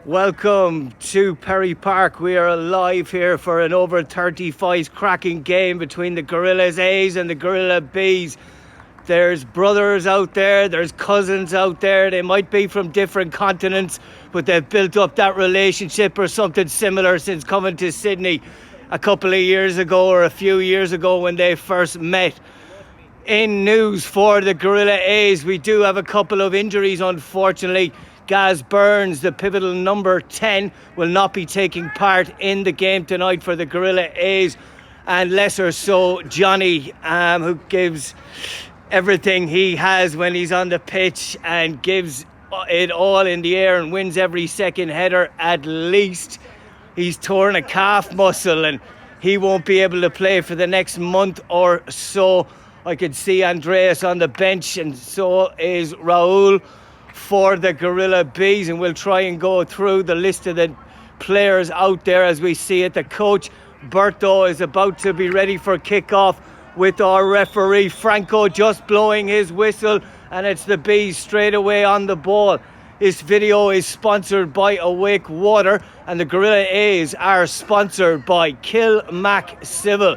Welcome to Perry Park. We are live here for an over 35 cracking game between the Gorillas A's and the Gorilla B's. There's brothers out there, there's cousins out there. They might be from different continents, but they've built up that relationship or something similar since coming to Sydney a couple of years ago or a few years ago when they first met. In news for the Gorilla A's, we do have a couple of injuries, unfortunately. Gaz Burns, the pivotal number 10, will not be taking part in the game tonight for the Gorilla A's. And lesser so, Johnny, who gives everything he has when he's on the pitch and gives it all in the air and wins every second header at least. He's torn a calf muscle and he won't be able to play for the next month or so. I could see Andreas on the bench, and so is Raul for the Gorilla B's, and we'll try and go through the list of the players out there as we see it. The coach, Berto, is about to be ready for kick-off with our referee, Franco, just blowing his whistle, and it's the B's straight away on the ball. This video is sponsored by Awake Water, and the Gorilla A's are sponsored by Kilmac Civil.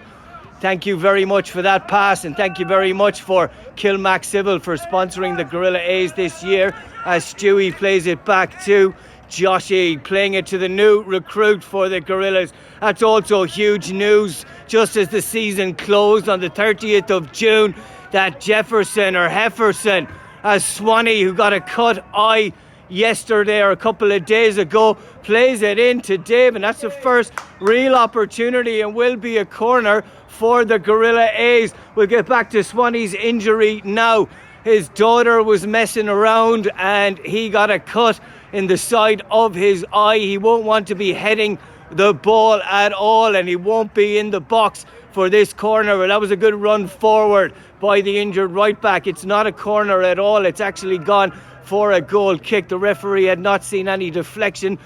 Thank you very much for that pass, and thank you very much for Kilmac Civil for sponsoring the Gorilla A's this year, as Stewie plays it back to Joshy, playing it to the new recruit for the Gorillas. That's also huge news, just as the season closed on the 30th of June, that Jefferson or Hefferson, as Swanee, who got a cut eye yesterday or a couple of days ago, plays it in to Dave, and that's the first real opportunity and will be a corner for the Gorilla A's. We'll get back to Swanee's injury now. His daughter was messing around and he got a cut in the side of his eye. He won't want to be heading the ball at all, and he won't be in the box for this corner. Well, that was a good run forward by the injured right back. It's not a corner at all. It's actually gone for a goal kick. The referee had not seen any deflection.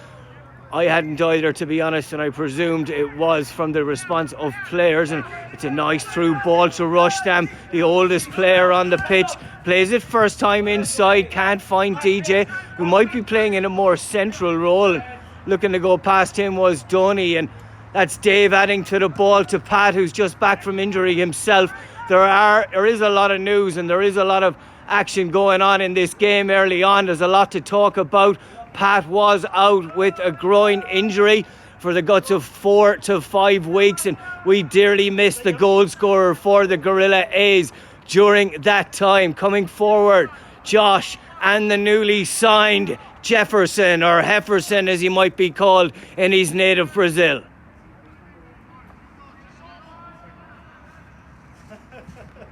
I hadn't either, to be honest, and I presumed it was from the response of players. And it's a nice through ball to Rustam, the oldest player on the pitch. Plays it first time inside, can't find DJ, who might be playing in a more central role. Looking to go past him was Donny, and that's Dave adding to the ball to Pat, who's just back from injury himself. There is a lot of news and there is a lot of action going on in this game early on. There's a lot to talk about. Pat was out with a groin injury for the guts of 4 to 5 weeks, and we dearly missed the goal scorer for the Gorilla A's during that time. Coming forward, Josh and the newly signed Jefferson, or Hefferson as he might be called in his native Brazil.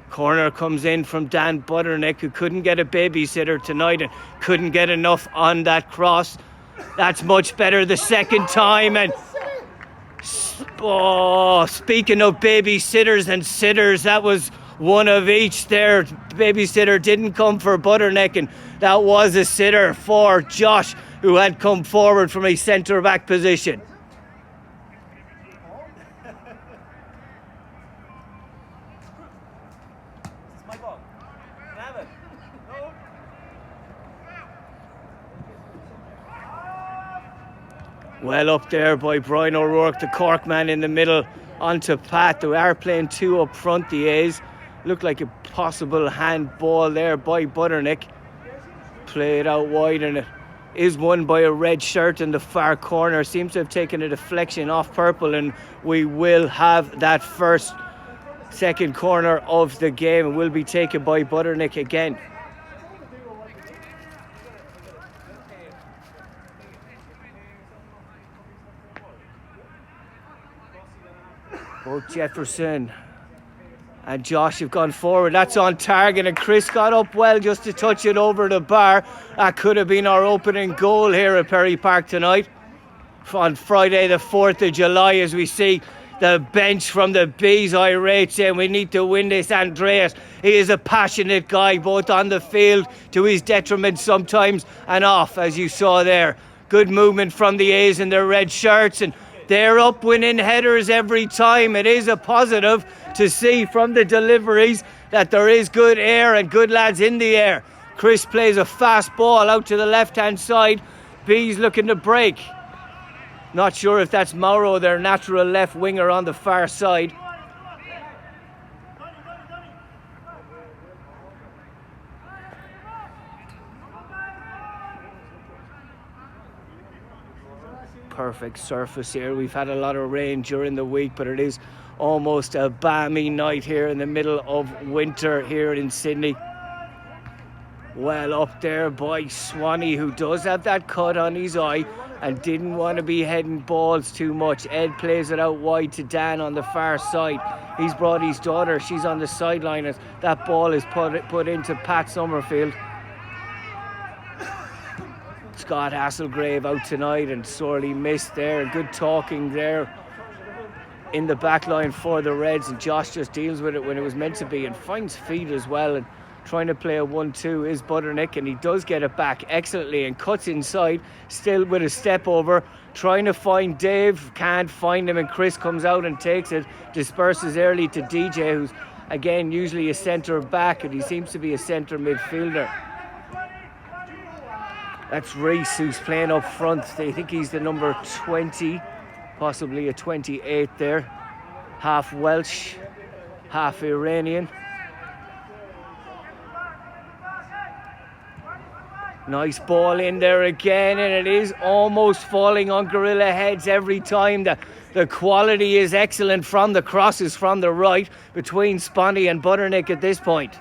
Corner comes in from Dan Butternick, who couldn't get a babysitter tonight and couldn't get enough on that cross. That's much better the second time. And speaking of babysitters and sitters, that was one of each there. Babysitter didn't come for Butternick, and that was a sitter for Josh, who had come forward from a centre back position. Well up there by Brian O'Rourke, the Cork man in the middle, onto Pat. They are playing two up front, the A's. Looked like a possible handball there by Butternick. Played out wide, and it is won by a red shirt in the far corner. Seems to have taken a deflection off purple, and we will have that second corner of the game. It will be taken by Butternick again. Both Jefferson and Josh have gone forward. That's on target, and Chris got up well just to touch it over the bar. That could have been our opening goal here at Perry Park tonight. On Friday the 4th of July, as we see the bench from the B's irate saying we need to win this. Andreas, he is a passionate guy, both on the field, to his detriment sometimes, and off, as you saw there. Good movement from the A's in their red shirts, and they're up winning headers every time. It is a positive to see from the deliveries that there is good air and good lads in the air. Chris plays a fast ball out to the left-hand side Bees looking to break. Not sure if that's Mauro, their natural left winger on the far side. Perfect surface here. We've had a lot of rain during the week, but it is almost a balmy night here in the middle of winter here in Sydney. Well up there by Swanee, who does have that cut on his eye and didn't want to be heading balls too much. Ed plays it out wide to Dan on the far side. He's brought his daughter. She's on the sideline as that ball is put into Pat Summerfield. Scott Hasselgrave out tonight and sorely missed there. Good talking there in the back line for the Reds, and Josh just deals with it when it was meant to be and finds feet as well, and trying to play a 1-2 is Butternick, and he does get it back excellently and cuts inside, still with a step over, trying to find Dave, can't find him, and Chris comes out and takes it, disperses early to DJ, who's again usually a centre back, and he seems to be a centre midfielder. That's Reese, who's playing up front. They think he's the number 20, possibly a 28 there. Half Welsh, half Iranian. Nice ball in there again, and it is almost falling on Gorilla heads every time. The quality is excellent from the crosses from the right between Sponny and Butternick at this point.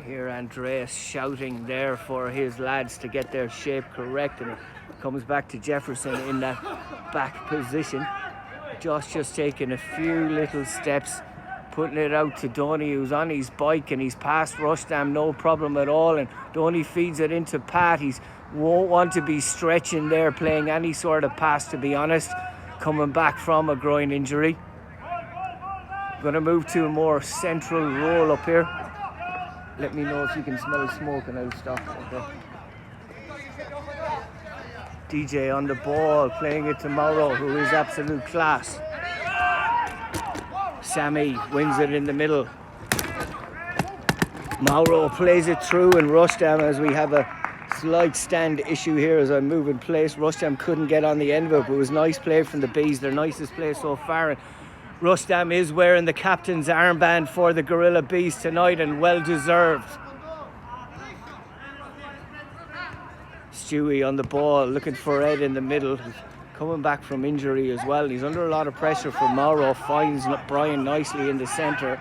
Here Andreas shouting there for his lads to get their shape correct, and it comes back to Jefferson in that back position. Josh just taking a few little steps, putting it out to Donny, who's on his bike, and he's past Rushdam, no problem at all, and Donny feeds it into Pat. He won't want to be stretching there, playing any sort of pass, to be honest, coming back from a groin injury. Going to move to a more central role up here. Let me know if you can smell smoke and I'll stop. Okay. DJ on the ball, playing it to Mauro, who is absolute class. Sammy wins it in the middle. Mauro plays it through, and Rushdam, as we have a slight stand issue here as I move in place. Rushdam couldn't get on the end of it, but it was nice play from the Bees, their nicest play so far. And Rushdam is wearing the captain's armband for the Gorilla Bees tonight, and well deserved. Stewie on the ball, looking for Ed in the middle, coming back from injury as well. He's under a lot of pressure from Mauro, finds Brian nicely in the centre.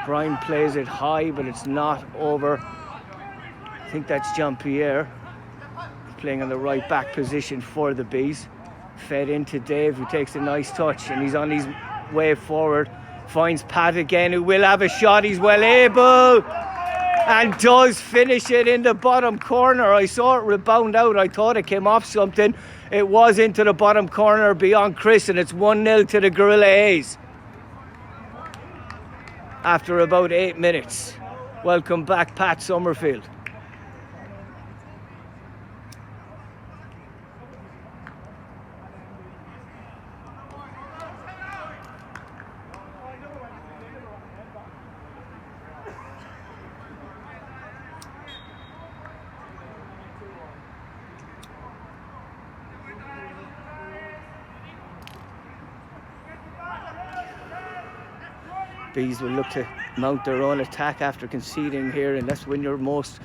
Brian plays it high, but it's not over. I think that's Jean-Pierre playing on the right back position for the Bees. Fed into Dave, who takes a nice touch, and he's on his way forward, finds Pat again, who will have a shot. He's well able and does finish it in the bottom corner. I saw it rebound out. I thought it came off something. It was into the bottom corner beyond Chris, and it's 1-0 to the Gorilla A's after about 8 minutes. Welcome back, Pat Summerfield. Bees will look to mount their own attack after conceding here, and that's when you're most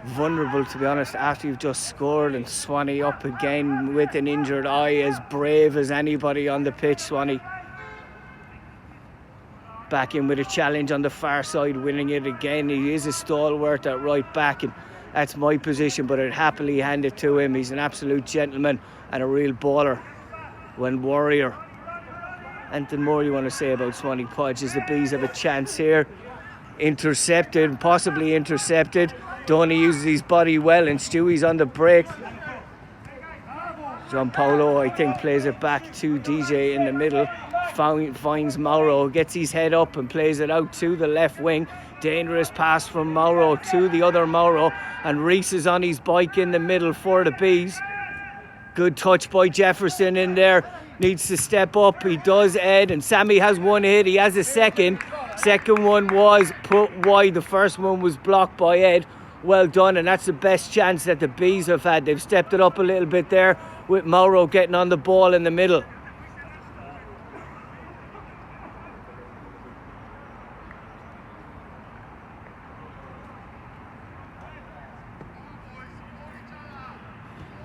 vulnerable, to be honest, after you've just scored. And Swanee up again with an injured eye, as brave as anybody on the pitch. Swanee back in with a challenge on the far side, winning it again. He is a stalwart at right back, and that's my position, but I'd happily hand it to him. He's an absolute gentleman and a real baller when warrior. Anything more you want to say about Swanee Podge as the Bees have a chance here? Intercepted, possibly intercepted. Donny uses his body well, and Stewie's on the break. Gianpaolo, I think, plays it back to DJ in the middle. Finds Mauro, gets his head up and plays it out to the left wing. Dangerous pass from Mauro to the other Mauro, and Reese is on his bike in the middle for the Bees. Good touch by Jefferson in there. Needs to step up. He does, Ed. And Sammy has one hit. He has a second. Second one was put wide. The first one was blocked by Ed. Well done. And that's the best chance that the Bees have had. They've stepped it up a little bit there with Mauro getting on the ball in the middle.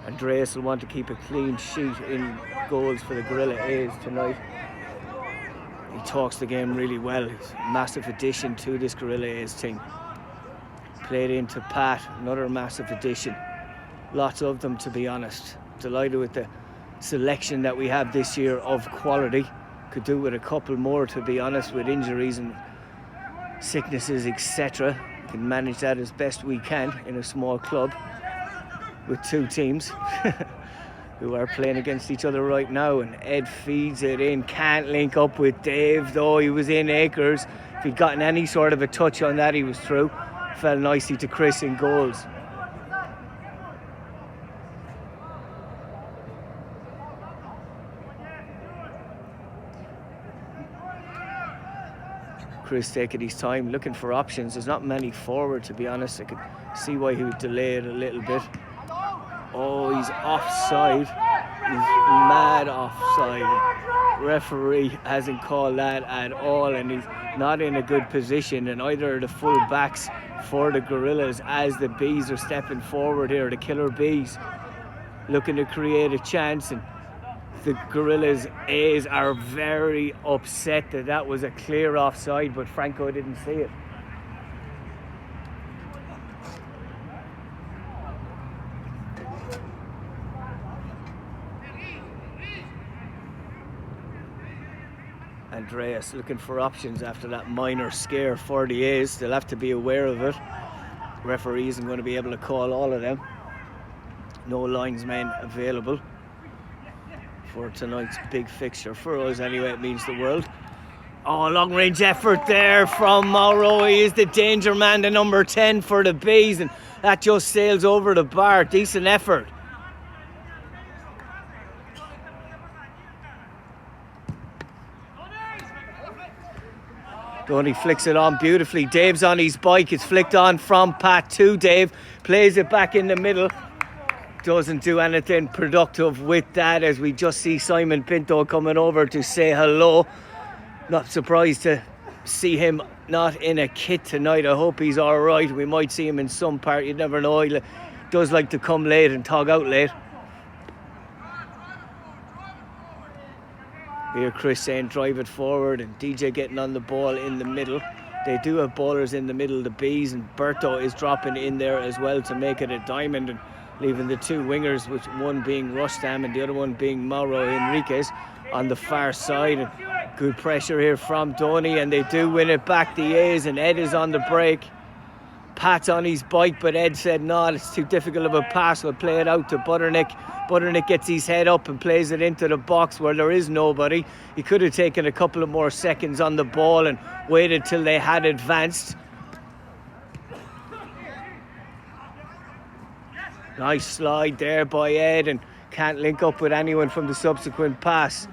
Andreas will want to keep a clean sheet in goals for the Gorilla A's tonight. He talks the game really well. He's a massive addition to this Gorilla A's team. Played into Pat, another massive addition. Lots of them, to be honest. Delighted with the selection that we have this year of quality. Could do with a couple more, to be honest, with injuries and sicknesses, etc. Can manage that as best we can in a small club with two teams who are playing against each other right now. And Ed feeds it in, can't link up with Dave though. He was in acres. If he'd gotten any sort of a touch on that, he was through. Fell nicely to Chris in goals. Chris taking his time, looking for options. There's not many forward, to be honest. I could see why he would delay it a little bit. Oh, he's offside. He's mad offside. Referee hasn't called that at all, and he's not in a good position. And either of the full backs for the Gorillas, as the Bees are stepping forward here, the Killer Bees, looking to create a chance. And the Gorillas A's are very upset that that was a clear offside, but Franco didn't see it. Andreas looking for options after that minor scare for the A's. They'll have to be aware of it. Referee isn't going to be able to call all of them. No linesmen available for tonight's big fixture. For us anyway, it means the world. Oh, long range effort there from Mauro. He is the danger man, the number 10 for the Bees, and that just sails over the bar. Decent effort. Donny flicks it on beautifully. Dave's on his bike. It's flicked on from Pat to Dave. Plays it back in the middle. Doesn't do anything productive with that, as we just see Simon Pinto coming over to say hello. Not surprised to see him not in a kit tonight. I hope he's all right. We might see him in some part. You never know. He does like to come late and tog out late. Here Chris saying drive it forward, and DJ getting on the ball in the middle. They do have ballers in the middle, the Bees, and Berto is dropping in there as well to make it a diamond, and leaving the two wingers, which one being Rustam and the other one being Mauro Enriquez, on the far side. And good pressure here from Donny, and they do win it back, the A's, and Ed is on the break. Pat's on his bike, but Ed said no, it's too difficult of a pass. We'll play it out to Butternick. Butternick gets his head up and plays it into the box where there is nobody. He could have taken a couple of more seconds on the ball and waited till they had advanced. Nice slide there by Ed, and can't link up with anyone from the subsequent pass.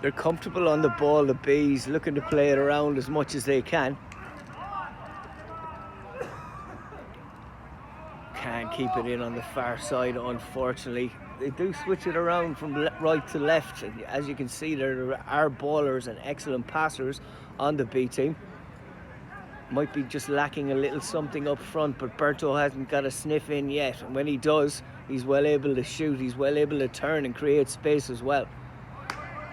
They're comfortable on the ball, the Bees, looking to play it around as much as they can. Can't keep it in on the far side, unfortunately. They do switch it around from right to left. And as you can see, there are ballers and excellent passers on the B team. Might be just lacking a little something up front, but Berto hasn't got a sniff in yet. And when he does, he's well able to shoot. He's well able to turn and create space as well.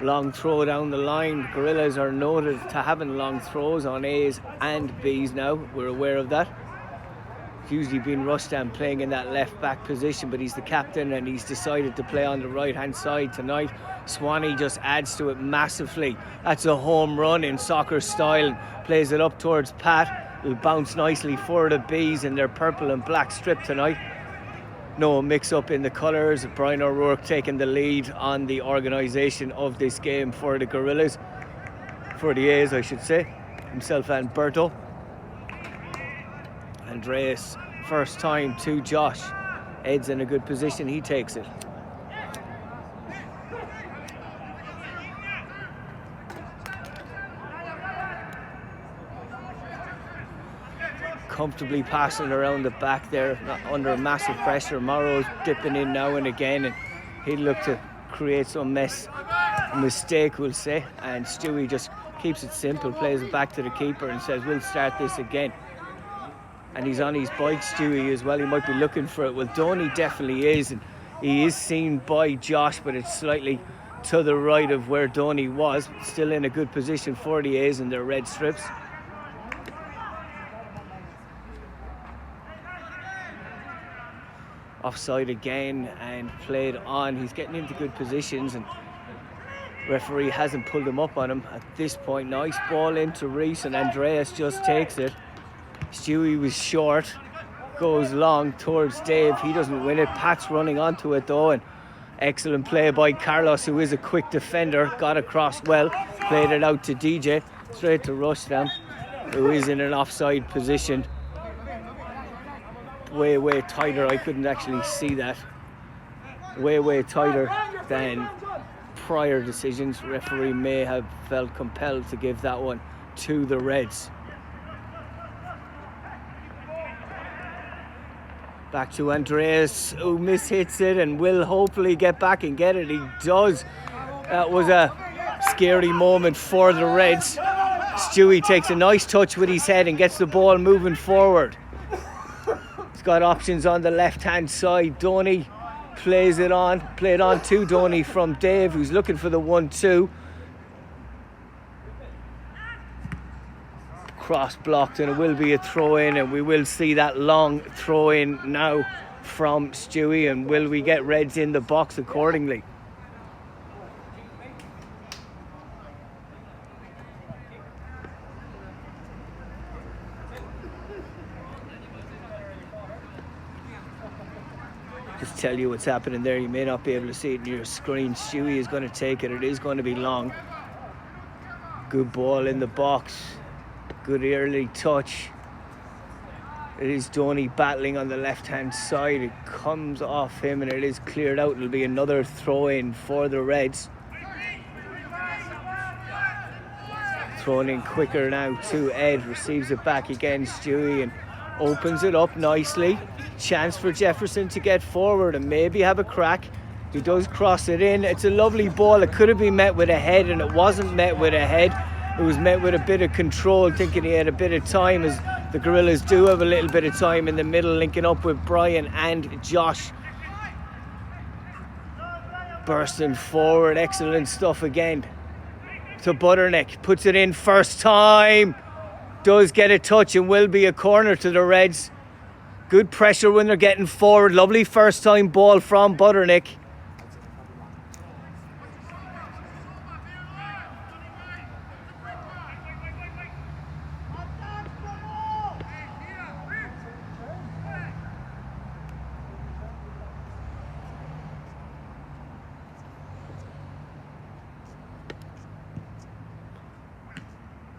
Long throw down the line. Gorillas are noted to having long throws on A's and B's now. We're aware of that. It's usually been Rustam playing in that left back position, but he's the captain and he's decided to play on the right hand side tonight. Swanee just adds to it massively. That's a home run in soccer style, and plays it up towards Pat. It'll bounce nicely for the B's in their purple and black strip tonight. no mix-up in the colours. Brian O'Rourke taking the lead on the organisation of this game for the Gorillas. For the A's, I should say. Himself and Berto. Andreas, first time to Josh. Ed's in a good position, he takes it. Comfortably passing around the back there, not under massive pressure. Morrow's dipping in now and again, and he'll look to create some mistake, we'll say. And Stewie just keeps it simple, plays it back to the keeper and says, we'll start this again. And he's on his bike, Stewie, as well. He might be looking for it. Well, Donny definitely is, and he is seen by Josh, but it's slightly to the right of where Donny was. Still in a good position for the A's in their red strips. Offside again and played on. He's getting into good positions and referee hasn't pulled him up on him at this point. Nice ball into Reese and Andreas just takes it. Stewie was short, goes long towards Dave. He doesn't win it. Pat's running onto it though, and excellent play by Carlos, who is a quick defender. Got across well, played it out to DJ, straight to Rushdam, who is in an offside position. Way tighter. I couldn't actually see that. Way tighter than prior decisions. Referee may have felt compelled to give that one to the Reds. Back to Andreas, who mishits it and will hopefully get back and get it. He does. That was a scary moment for the Reds. Stewie takes a nice touch with his head and gets the ball moving forward. Got options on the left hand side. Donny played on to Donny from Dave, who's looking for the 1-2. Cross blocked, and it will be a throw in, and we will see that long throw in now from Stewie. And will we get Reds in the box accordingly? Just tell you what's happening there. You may not be able to see it on your screen. Stewie is going to take it. It is going to be long. Good ball in the box. Good early touch. It is Donny battling on the left hand side. It comes off him and it is cleared out. It'll be another throw in for the Reds. Thrown in quicker now to Ed. Receives it back again, Stewie, and opens it up nicely. Chance for Jefferson to get forward and maybe have a crack. He does cross it in. It's a lovely ball. It could have been met with a head, and it wasn't met with a head. It was met with a bit of control, thinking he had a bit of time, as the Gorillas do have a little bit of time in the middle, linking up with Brian and Josh. Bursting forward. Excellent stuff again to Butternick. Puts it in first time. Does get a touch and will be a corner to the Reds. Good pressure when they're getting forward. Lovely first time ball from Butternick.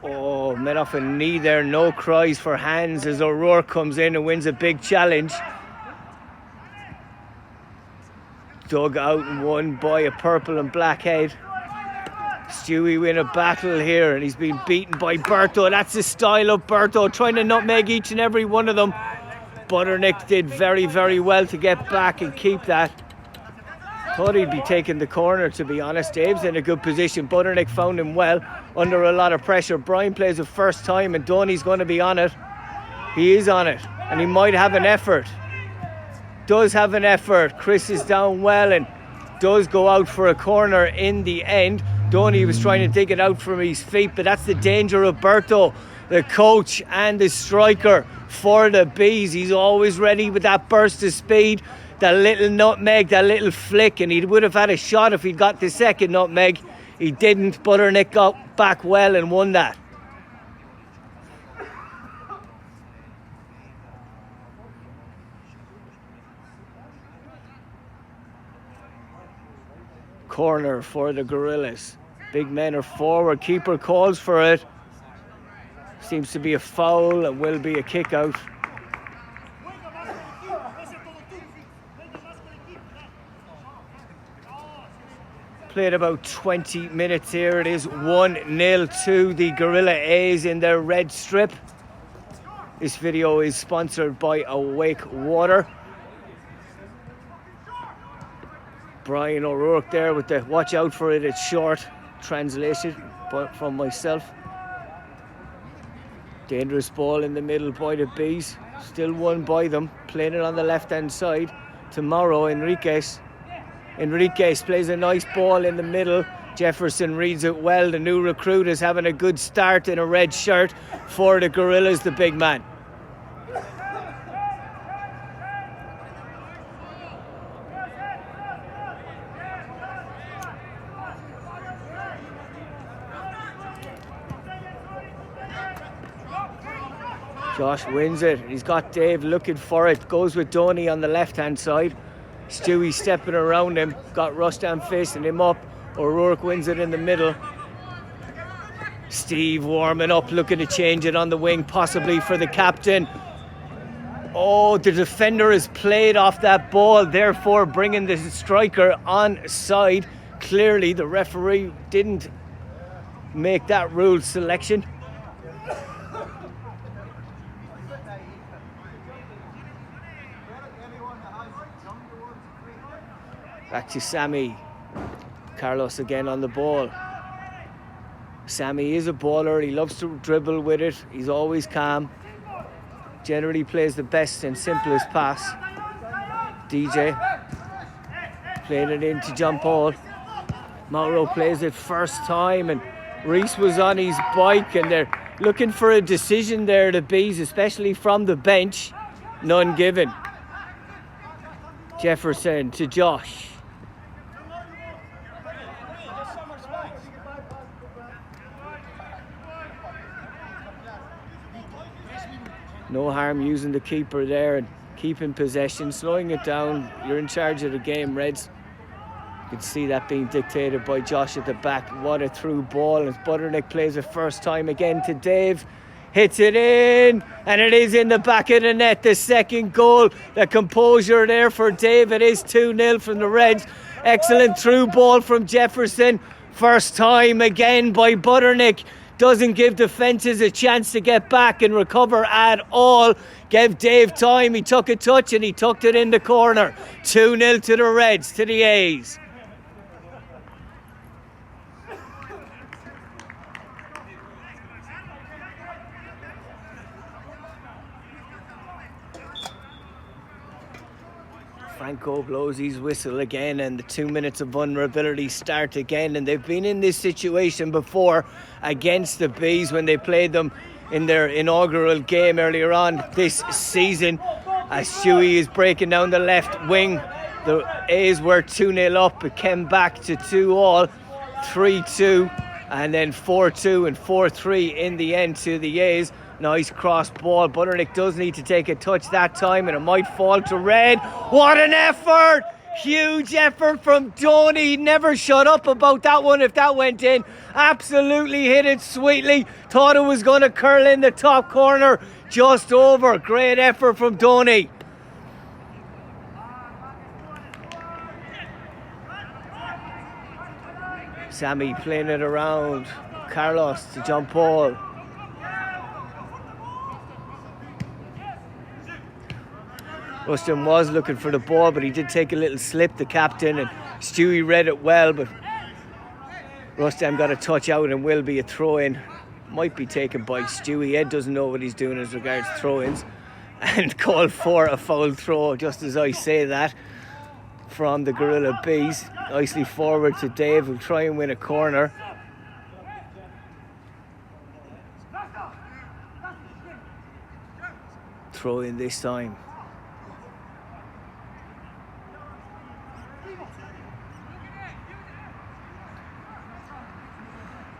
Oh, met off a knee there. No cries for hands as O'Rourke comes in and wins a big challenge. Dug out and won by a purple and black head. Stewie win a battle here, and he's been beaten by Berto. That's the style of Berto, trying to nutmeg each and every one of them. Butternick did very, very well to get back and keep that. Thought he'd be taking the corner, to be honest. Dave's in a good position. Butternick found him well under a lot of pressure. Brian plays it first time and Donny's going to be on it. He is on it and he might have an effort. Does have an effort. Chris is down well and does go out for a corner in the end. Donny was trying to dig it out from his feet, but that's the danger of Berto, the coach and the striker for the Bees. He's always ready with that burst of speed. That little nutmeg, that little flick, and he would have had a shot if he'd got the second nutmeg. He didn't. Butternick got back well and won that. corner for the Gorillas. Big men are forward. Keeper calls for it. Seems to be a foul and will be a kick out. Played about 20 minutes here. It is 1-0 to the Gorilla A's in their red strip. This video is sponsored by Awake Water. Brian O'Rourke there with the watch out for it, it's short. Translation from myself. Dangerous ball in the middle by the Bees. Still won by them. Playing it on the left hand side. Tomorrow, Enriquez plays a nice ball in the middle. Jefferson reads it well. The new recruit is having a good start in a red shirt for the Gorillas, the big man. Josh wins it. He's got Dave looking for it. Goes with Donny on the left-hand side. Stewie stepping around him. Got Rustam facing him up. O'Rourke wins it in the middle. Steve warming up, looking to change it on the wing, possibly for the captain. Oh, the defender has played off that ball, therefore bringing the striker on side. Clearly, the referee didn't make that rule selection. Back to Sammy. Carlos again on the ball. Sammy is a baller. He loves to dribble with it. He's always calm. Generally plays the best and simplest pass. DJ playing it into John Paul. Mauro plays it first time, and Reese was on his bike, and they're looking for a decision there, the Bees, especially from the bench. None given. Jefferson to Josh. No harm using the keeper there and keeping possession, slowing it down. You're in charge of the game, Reds. You can see that being dictated by Josh at the back. What a through ball as Butternick plays it first time again to Dave. Hits it in, and it is in the back of the net. The second goal. The composure there for Dave. It is 2-0 from the Reds. Excellent through ball from Jefferson. First time again by Butternick. Doesn't give defences a chance to get back and recover at all. Gave Dave time. He took a touch and he tucked it in the corner. 2-0 to the Reds, to the A's. Franco blows his whistle again, and the 2 minutes of vulnerability start again. And they've been in this situation before against the Bees when they played them in their inaugural game earlier on this season. As Stewie is breaking down the left wing, the A's were 2-0 up. It came back to 2-all, 3-2, and then 4-2 and 4-3 in the end to the A's. Nice cross ball. Butternick does need to take a touch that time, and it might fall to Red. What an effort! Huge effort from Donny. Never shut up about that one if that went in. Absolutely hit it sweetly. Thought it was going to curl in the top corner. Just over. Great effort from Donny. Sammy playing it around. Carlos to John Paul. Rustam was looking for the ball, but he did take a little slip, the captain, and Stewie read it well, but Rustam got a touch out and will be a throw-in. Might be taken by Stewie. Ed doesn't know what he's doing as regards throw-ins, and called for a foul throw, just as I say that, from the Gorilla Bees. Nicely forward to Dave, who'll try and win a corner. Throw in this time.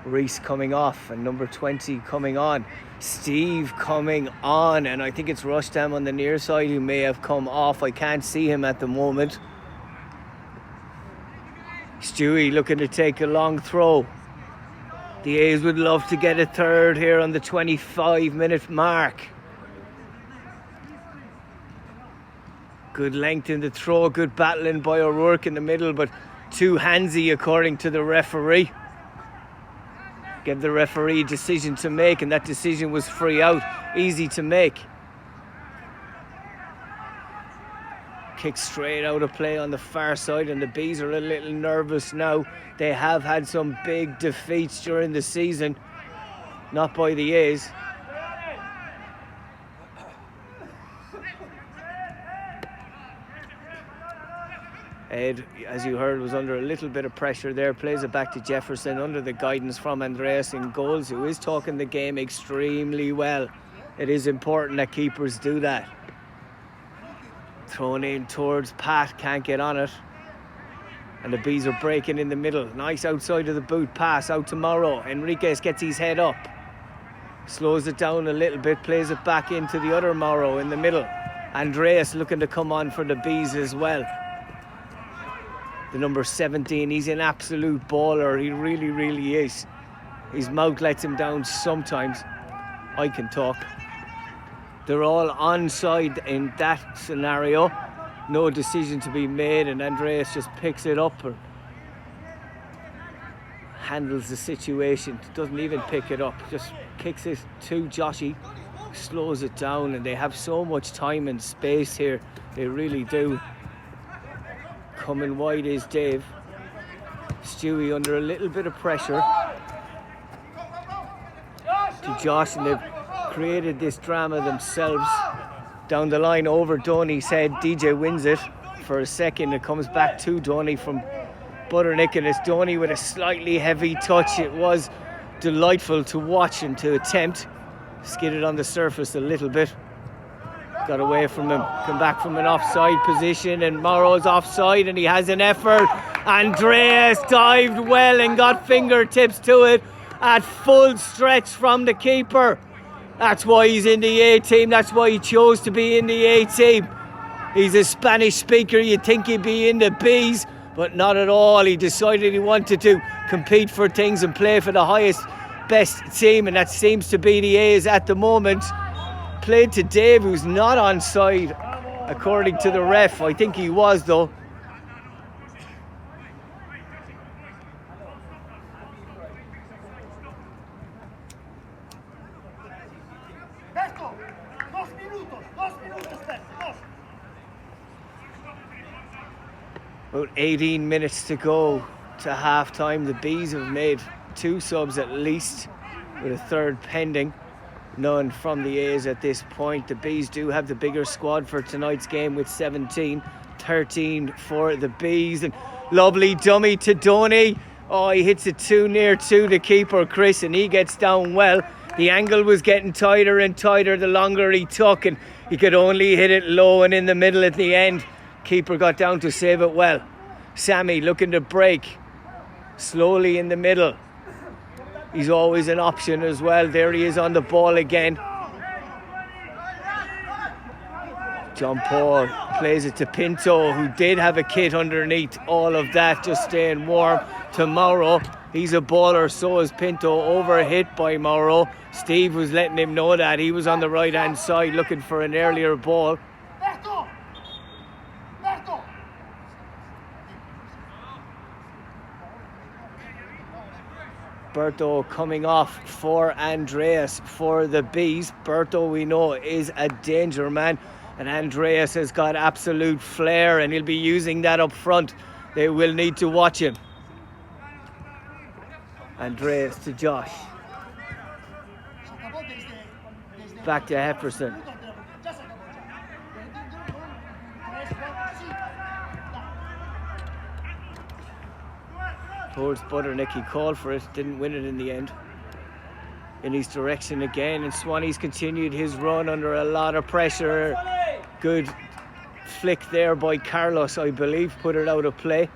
Reese coming off and number 20 coming on. Steve coming on, and I think it's Rustam on the near side who may have come off. I can't see him at the moment. Stewie looking to take a long throw. The A's would love to get a third here on the 25-minute mark. Good length in the throw, good battling by O'Rourke in the middle, but too handsy according to the referee. Gave the referee a decision to make, and that decision was free out, easy to make. Kick straight out of play on the far side, and the Bees are a little nervous now. They have had some big defeats during the season, not by the A's. Ed, as you heard, was under a little bit of pressure there. Plays it back to Jefferson under the guidance from Andreas in goals, who is talking the game extremely well. It is important that keepers do that. Thrown in towards Pat, can't get on it. And the Bees are breaking in the middle. Nice outside of the boot pass out to Morrow. Enriquez gets his head up. Slows it down a little bit, plays it back into the other Morrow in the middle. Andreas looking to come on for the Bees as well. The number 17, he's an absolute baller. He really, really is. His mouth lets him down sometimes. I can talk. They're all onside in that scenario. No decision to be made, and Andreas just picks it up or handles the situation. Doesn't even pick it up, just kicks it to Joshy, slows it down, and they have so much time and space here. They really do. Coming wide is Dave. Stewie under a little bit of pressure to Josh, and they've created this drama themselves. Down the line over Donny, said DJ wins it for a second. It comes back to Donny from Butternick, and it's Donny with a slightly heavy touch. It was delightful to watch and to attempt. Skidded on the surface a little bit. Got away from him. Come back from an offside position, and Morrow's offside, and he has an effort. Andreas dived well and got fingertips to it at full stretch from the keeper. That's why he's in the A team. That's why he chose to be in the A team. He's a Spanish speaker. You'd think he'd be in the Bs, but not at all. He decided he wanted to compete for things and play for the highest, best team, and that seems to be the A's at the moment. Played to Dave, who's not onside according to the ref. I think he was, though. About 18 minutes to go to half-time. The Bees have made 2 subs at least, with a third pending. None from the A's at this point. The Bees do have the bigger squad for tonight's game with 17, 13 for the Bees. And lovely dummy to Donny. Oh, he hits it too near to the keeper, Chris, and he gets down well. The angle was getting tighter and tighter the longer he took, and he could only hit it low and in the middle at the end. Keeper got down to save it well. Sammy looking to break. Slowly in the middle. He's always an option as well. There he is on the ball again. John Paul plays it to Pinto, who did have a kit underneath all of that, just staying warm. To Mauro. He's a baller, so is Pinto. Overhit by Mauro. Steve was letting him know that. He was on the right hand side looking for an earlier ball. Berto coming off for Andreas for the Bees. Berto, we know, is a danger man, and Andreas has got absolute flair, and he'll be using that up front. They will need to watch him. Andreas to Josh. Back to Hefferson. Towards Butternick, he called for it, didn't win it in the end. In his direction again, and Swanee's continued his run under a lot of pressure. Good flick there by Carlos, I believe, put it out of play.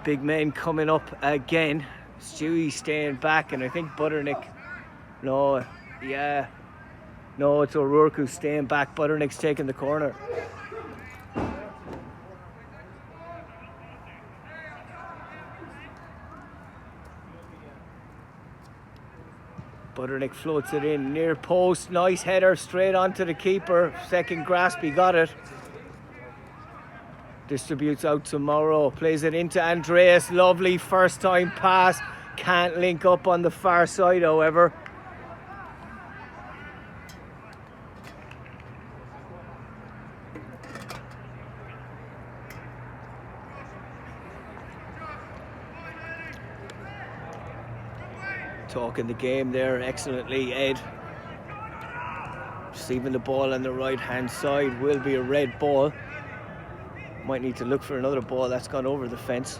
Big men coming up again. Stewie staying back, and I think Butternick, it's O'Rourke who's staying back. Butternick's taking the corner. Butternick floats it in, near post, nice header straight onto the keeper. Second grasp, he got it. Distributes out to Morrow, plays it into Andreas, lovely first time pass. Can't link up on the far side, however. Talking the game there excellently, Ed. Receiving the ball on the right hand side will be a red ball. Might need to look for another ball that's gone over the fence.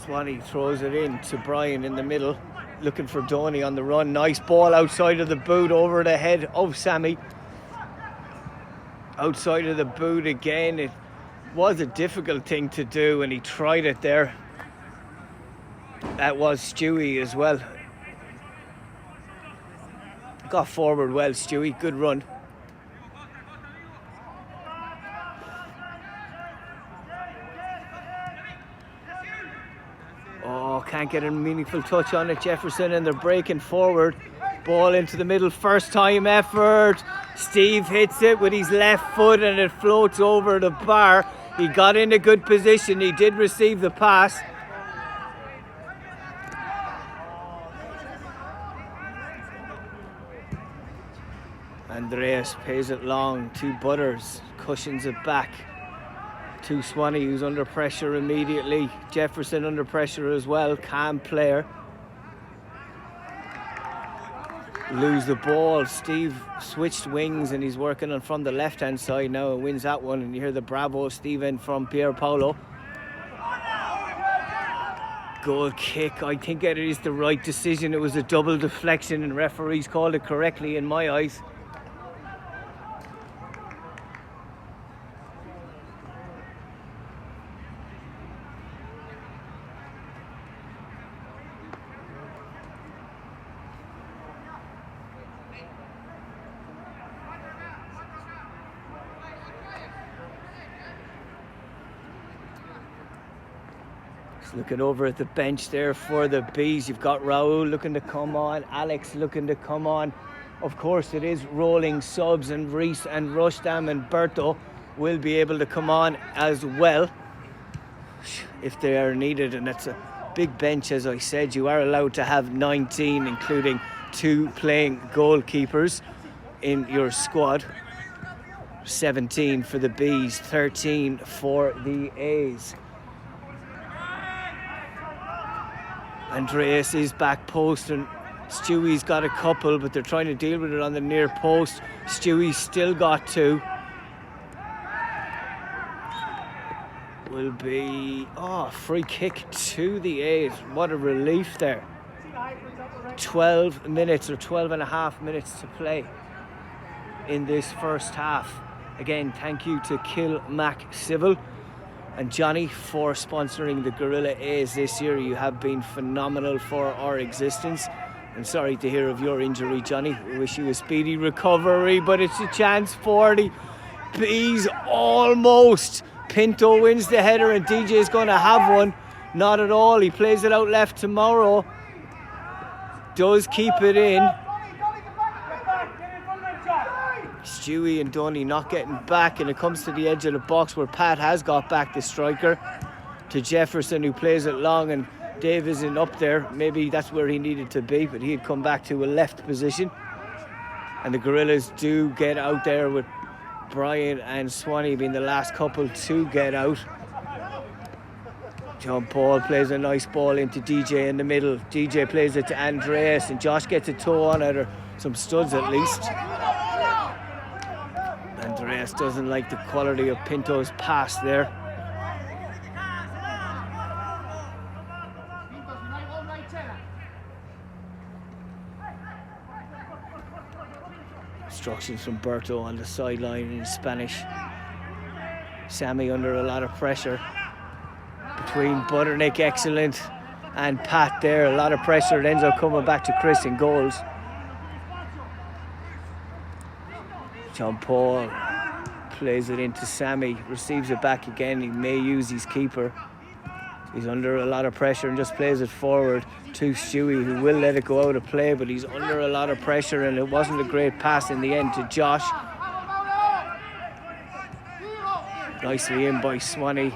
Swanee throws it in to Brian in the middle. Looking for Donny on the run. Nice ball outside of the boot over the head of Sammy. Outside of the boot again. It was a difficult thing to do and he tried it there. That was Stewie as well. Got forward well, Stewie. Good run. Oh, can't get a meaningful touch on it, Jefferson, and they're breaking forward. Ball into the middle, first time effort. Steve hits it with his left foot and it floats over the bar. He got in a good position. He did receive the pass. Andreas pays it long to Butters, cushions it back to Swanee, who's under pressure immediately. Jefferson under pressure as well, calm player. Lose the ball. Steve switched wings and he's working on from the left hand side now and wins that one, and you hear the bravo Steven from Pier Paolo. Goal kick. I think it is the right decision. It was a double deflection and referees called it correctly in my eyes. Looking over at the bench there for the Bees. You've got Raul looking to come on, Alex looking to come on. Of course, it is rolling subs, and Reese and Rushdam and Berto will be able to come on as well if they are needed. And it's a big bench, as I said. You are allowed to have 19, including 2 playing goalkeepers in your squad. 17 for the Bees, 13 for the A's. Andreas is back post and Stewie's got a couple, but they're trying to deal with it on the near post. Stewie's still got 2. Will be free kick to the A's. What a relief there. 12 minutes or 12 and a half minutes to play in this first half. Again, thank you to Kilmac Civil and Johnny for sponsoring the Gorilla A's this year. You have been phenomenal for our existence. I'm sorry to hear of your injury, Johnny. We wish you a speedy recovery, but it's a chance for the Bees almost. Pinto wins the header and DJ is going to have one. Not at all. He plays it out left tomorrow. Does keep it in. Stewie and Donny not getting back, and it comes to the edge of the box where Pat has got back, the striker, to Jefferson, who plays it long, and Dave isn't up there. Maybe that's where he needed to be, but he had come back to a left position. And the Gorillas do get out there, with Brian and Swanee being the last couple to get out. John Paul plays a nice ball into DJ in the middle. DJ plays it to Andreas, and Josh gets a toe on it, or some studs at least. Andreas doesn't like the quality of Pinto's pass there. Instructions from Berto on the sideline in Spanish. Sammy under a lot of pressure. Between Butternick, excellent, and Pat there, a lot of pressure. It ends up coming back to Chris in goals. John Paul plays it into Sammy, receives it back again. He may use his keeper. He's under a lot of pressure and just plays it forward to Stewie, who will let it go out of play, but he's under a lot of pressure, and it wasn't a great pass in the end to Josh. Nicely in by Swanee.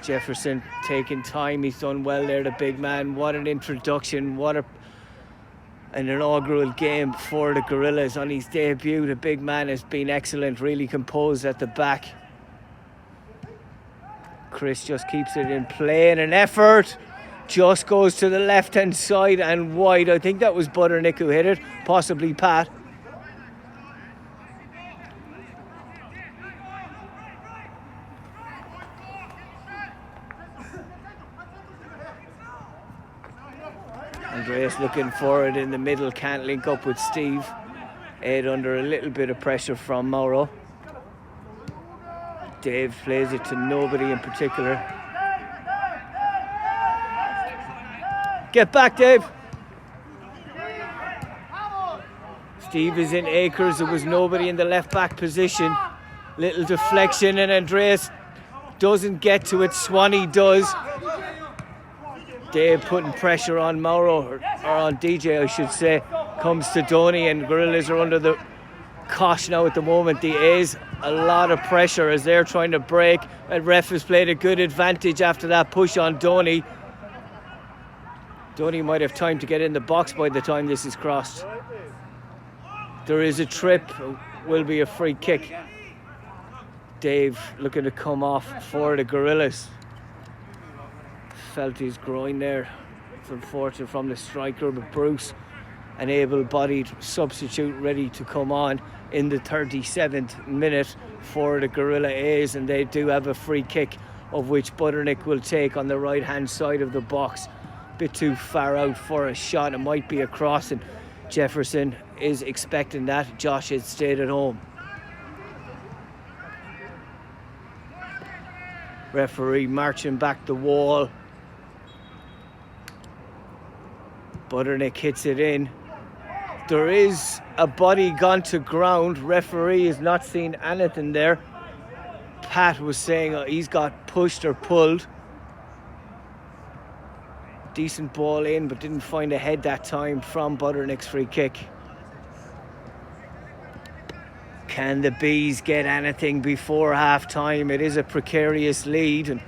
Jefferson taking time. He's done well there, the big man. What an introduction. What an inaugural game for the Gorillas on his debut. The big man has been excellent, really composed at the back. Chris just keeps it in play, and an effort just goes to the left hand side and wide. I think that was Butternick who hit it, possibly Pat. Andreas looking for it in the middle, can't link up with Steve. Ed under a little bit of pressure from Mauro. Dave plays it to nobody in particular. Get back, Dave. Steve is in Acres. There was nobody in the left back position. Little deflection, and Andreas doesn't get to it. Swanee does. Dave putting pressure on Mauro, or on DJ I should say. Comes to Donny, and Gorillas are under the cosh now at the moment. The A's, a lot of pressure as they're trying to break, and ref has played a good advantage after that push on Donny. Donny might have time to get in the box by the time this is crossed. There is a trip, will be a free kick. Dave looking to come off for the Gorillas. Felt his groin there. It's unfortunate from the striker, but Bruce, an able-bodied substitute, ready to come on in the 37th minute for the Gorilla A's, and they do have a free kick, of which Butternick will take on the right-hand side of the box. Bit too far out for a shot. It might be a cross, and Jefferson is expecting that. Josh had stayed at home. Referee marching back the wall. Butternick hits it in. There is a body gone to ground. Referee has not seen anything there. Pat was saying he's got pushed or pulled. Decent ball in, but didn't find a head that time from Butternick's free kick. Can the Bees get anything before half time? It is a precarious lead, and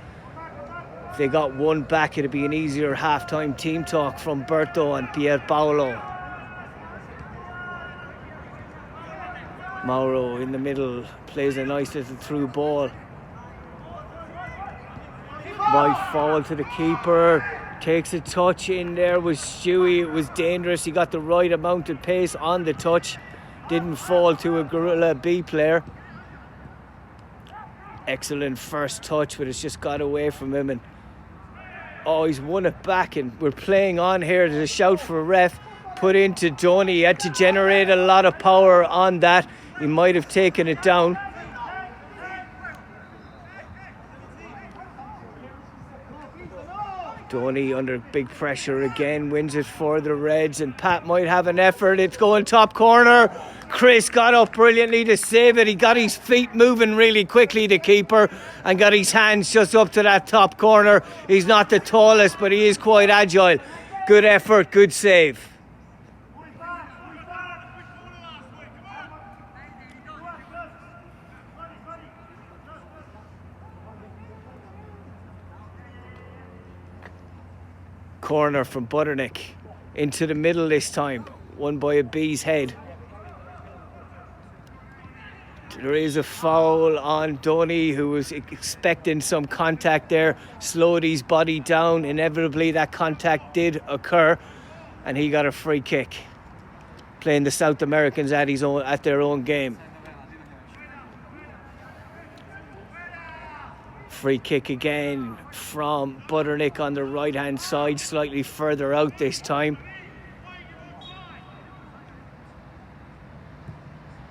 if they got one back, it'd be an easier half-time team talk from Berto and Pierpaolo. Mauro in the middle plays a nice little through ball. Might fall to the keeper. Takes a touch in there with Stewie. It was dangerous. He got the right amount of pace on the touch. Didn't fall to a Gorilla B player. Excellent first touch, but it's just got away from him. And he's won it back, and we're playing on here. There's a shout for a ref. Put into Donny. He had to generate a lot of power on that. He might have taken it down. Donny under big pressure again, wins it for the Reds, and Pat might have an effort. It's going top corner. Chris got up brilliantly to save it. He got his feet moving really quickly, the keeper, and got his hands just up to that top corner. He's not the tallest, but he is quite agile. Good effort, good save. Corner from Butternick into the middle this time, won by a Bee's head. There is a foul on Donny, who was expecting some contact there, slowed his body down. Inevitably that contact did occur, and he got a free kick, playing the South Americans at their own game. Free kick again from Butternick on the right hand side, slightly further out this time.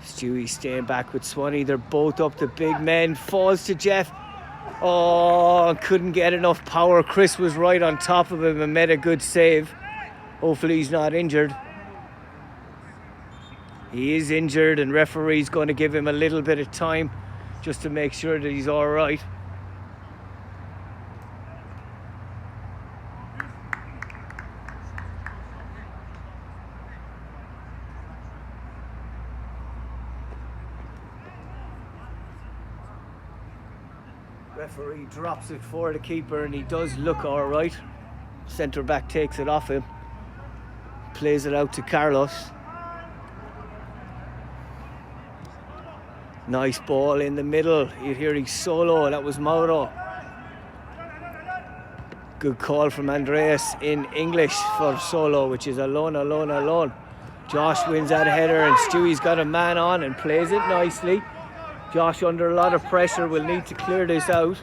Stewie staying back with Swanee. They're both up to big men. Falls to Jeff. Couldn't get enough power. Chris was right on top of him and made a good save. Hopefully he's not injured. He is injured and referee's going to give him a little bit of time just to make sure that he's all right. Referee drops it for the keeper and he does look all right. Centre back takes it off him, plays it out to Carlos. Nice ball in the middle. You're hearing solo. That was Mauro. Good call from Andreas in English for solo, which is alone. Josh wins that header and Stewie's got a man on and plays it nicely. Josh under a lot of pressure will need to clear this out.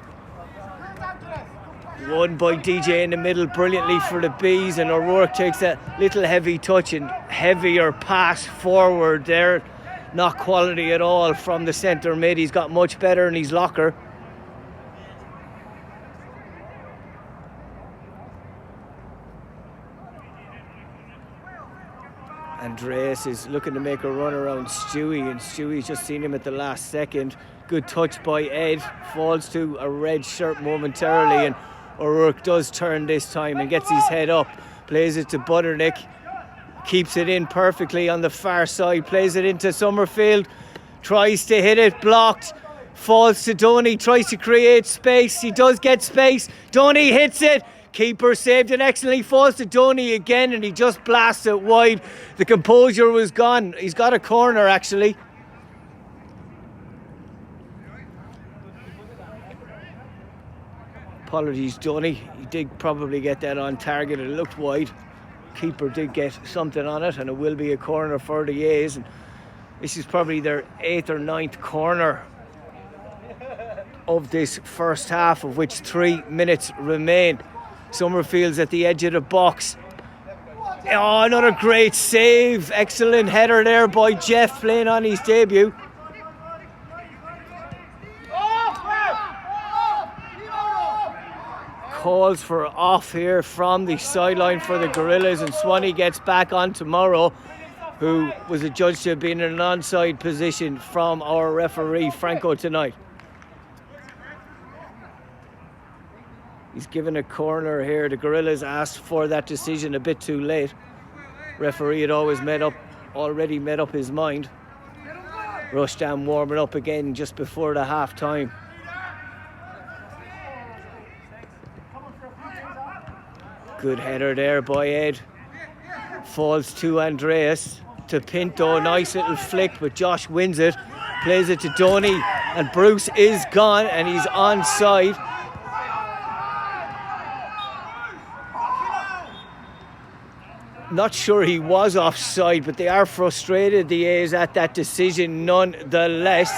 Won by DJ in the middle brilliantly for the Bees, and O'Rourke takes a little heavy touch and heavier pass forward there. Not quality at all from the centre mid. He's got much better in his locker. Andreas is looking to make a run around Stewie, and Stewie's just seen him at the last second. Good touch by Ed, falls to a red shirt momentarily, and O'Rourke does turn this time and gets his head up, plays it to Butternick, keeps it in perfectly on the far side, plays it into Summerfield, tries to hit it, blocked, falls to Donny, tries to create space, he does get space, Donny hits it, keeper saved it excellently, falls to Donny again and he just blasts it wide. The composure was gone. He's got a corner actually. Apologies Donny, he did probably get that on target, it looked wide. Keeper did get something on it and it will be a corner for the A's, and this is probably their 8th or 9th corner of this first half, of which 3 minutes remain. Summerfield's at the edge of the box. Oh, another great save. Excellent header there by Jeff, playing on his debut. Calls for off here from the sideline for the Gorillas, and Swanee gets back on tomorrow, who was adjudged to have been in an onside position from our referee Franco tonight. He's given a corner here. The Gorillas asked for that decision a bit too late. Referee had already made up his mind. Rushdown warming up again just before the half time. Good header there by Ed. Falls to Andreas, to Pinto. Nice little flick, but Josh wins it. Plays it to Donny, and Bruce is gone and he's onside. Not sure he was offside, but they are frustrated, the A's, at that decision nonetheless.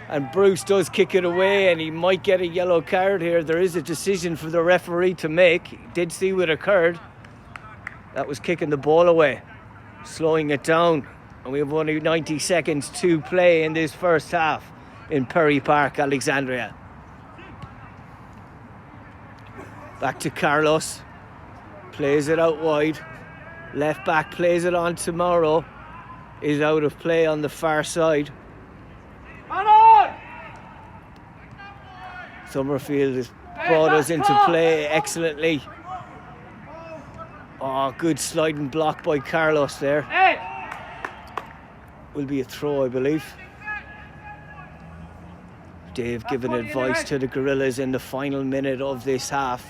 And Bruce does kick it away and he might get a yellow card here. There is a decision for the referee to make. He did see what occurred. That was kicking the ball away, slowing it down. And we have only 90 seconds to play in this first half in Perry Park, Alexandria. Back to Carlos. Plays it out wide. Left back plays it on tomorrow. Is out of play on the far side. Summerfield has brought us into play excellently. Oh, good sliding block by Carlos there. Will be a throw, I believe. Dave giving advice to the Gorillas in the final minute of this half.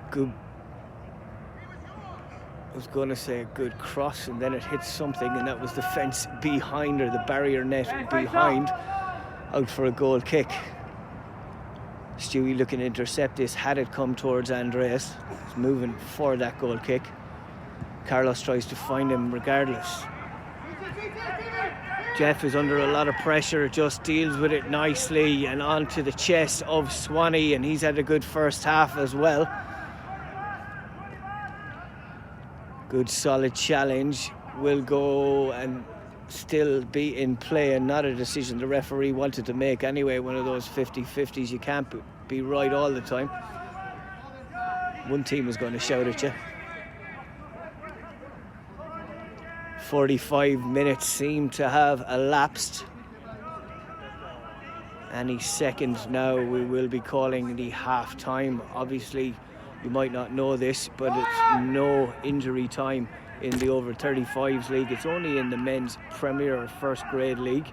Good. I was going to say a good cross, and then it hit something, and that was the fence behind, or the barrier net behind, out for a goal kick. Stewie looking to intercept this, had it come towards Andreas. He's moving for that goal kick. Carlos tries to find him regardless. Jeff is under a lot of pressure, just deals with it nicely and onto the chest of Swanee, and he's had a good first half as well. Good solid challenge, will go and still be in play, and not a decision the referee wanted to make anyway. One of those 50-50s, you can't be right all the time. One team is going to shout at you. 45 minutes seem to have elapsed. Any second now we will be calling the half time. Obviously you might not know this, but it's no injury time in the over 35s league. It's only in the men's Premier or first grade league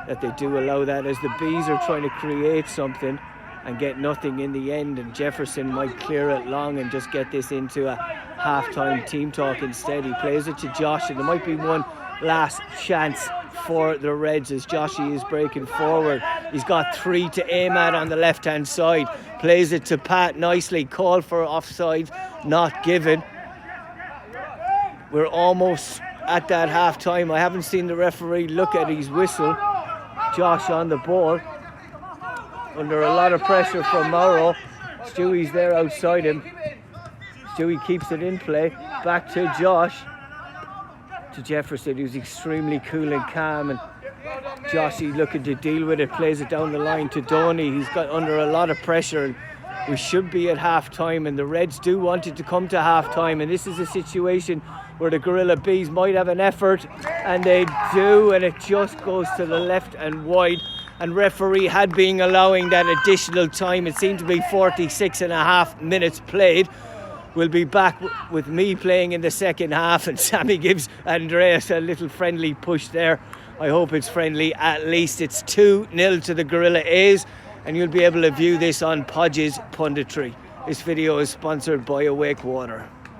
that they do allow that, as the Bees are trying to create something and get nothing in the end, and Jefferson might clear it long and just get this into a half-time team talk instead. He plays it to Josh, and there might be one last chance for the Reds as Joshy is breaking forward. He's got 3 to aim at on the left-hand side. Plays it to Pat nicely. Call for offside, not given. We're almost at that half-time. I haven't seen the referee look at his whistle. Josh on the ball, under a lot of pressure from Mauro. Stewie's there outside him. Stewie keeps it in play. Back to Josh. To Jefferson, who's extremely cool and calm, and Joshy looking to deal with it, plays it down the line to Donny. He's got under a lot of pressure, and we should be at half time, and the Reds do want it to come to half time, and this is a situation where the Gorilla Bees might have an effort, and they do, and it just goes to the left and wide. And referee had been allowing that additional time. It seemed to be 46.5 minutes played. We'll be back with me playing in the second half, and Sammy gives Andreas a little friendly push there. I hope it's friendly. At least it's 2-0 to the Gorilla A's, and you'll be able to view this on Podge's Punditry. This video is sponsored by Awake Water.